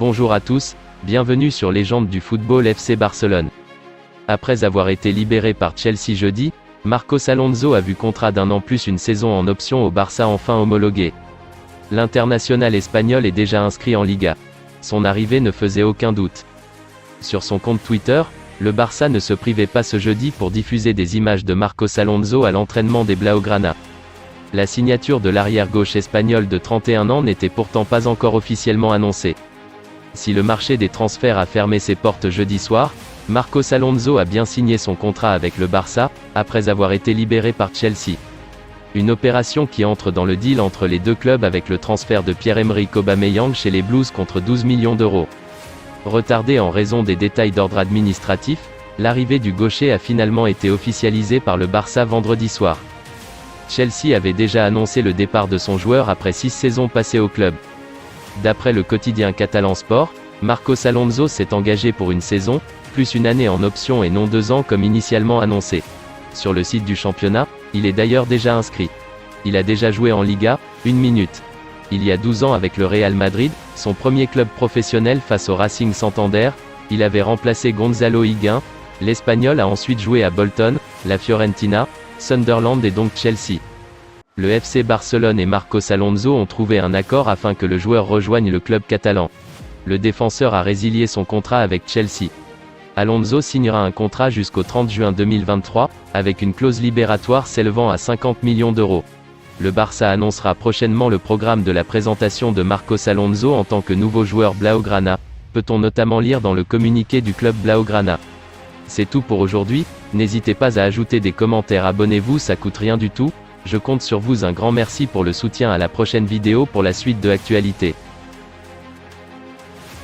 Bonjour à tous, bienvenue sur Légende du football FC Barcelone. Après avoir été libéré par Chelsea jeudi, Marcos Alonso a vu contrat d'1 an plus une saison en option au Barça enfin homologué. L'international espagnol est déjà inscrit en Liga. Son arrivée ne faisait aucun doute. Sur son compte Twitter, le Barça ne se privait pas ce jeudi pour diffuser des images de Marcos Alonso à l'entraînement des Blaugrana. La signature de l'arrière-gauche espagnol de 31 ans n'était pourtant pas encore officiellement annoncée. Si le marché des transferts a fermé ses portes jeudi soir, Marcos Alonso a bien signé son contrat avec le Barça, après avoir été libéré par Chelsea. Une opération qui entre dans le deal entre les deux clubs avec le transfert de Pierre-Emerick Aubameyang chez les Blues contre 12 millions d'euros. Retardé en raison des détails d'ordre administratif, l'arrivée du gaucher a finalement été officialisée par le Barça vendredi soir. Chelsea avait déjà annoncé le départ de son joueur après 6 saisons passées au club. D'après le quotidien catalan Sport, Marcos Alonso s'est engagé pour une saison, plus une année en option et non 2 ans comme initialement annoncé. Sur le site du championnat, il est d'ailleurs déjà inscrit. Il a déjà joué en Liga, 1 minute. Il y a 12 ans avec le Real Madrid, son premier club professionnel face au Racing Santander, il avait remplacé Gonzalo Higuaín. L'Espagnol a ensuite joué à Bolton, la Fiorentina, Sunderland et donc Chelsea. Le FC Barcelone et Marcos Alonso ont trouvé un accord afin que le joueur rejoigne le club catalan. Le défenseur a résilié son contrat avec Chelsea. Alonso signera un contrat jusqu'au 30 juin 2023, avec une clause libératoire s'élevant à 50 millions d'euros. Le Barça annoncera prochainement le programme de la présentation de Marcos Alonso en tant que nouveau joueur Blaugrana, peut-on notamment lire dans le communiqué du club Blaugrana. C'est tout pour aujourd'hui, n'hésitez pas à ajouter des commentaires, abonnez-vous, ça coûte rien du tout, je compte sur vous, un grand merci pour le soutien, à la prochaine vidéo pour la suite de l'actualité.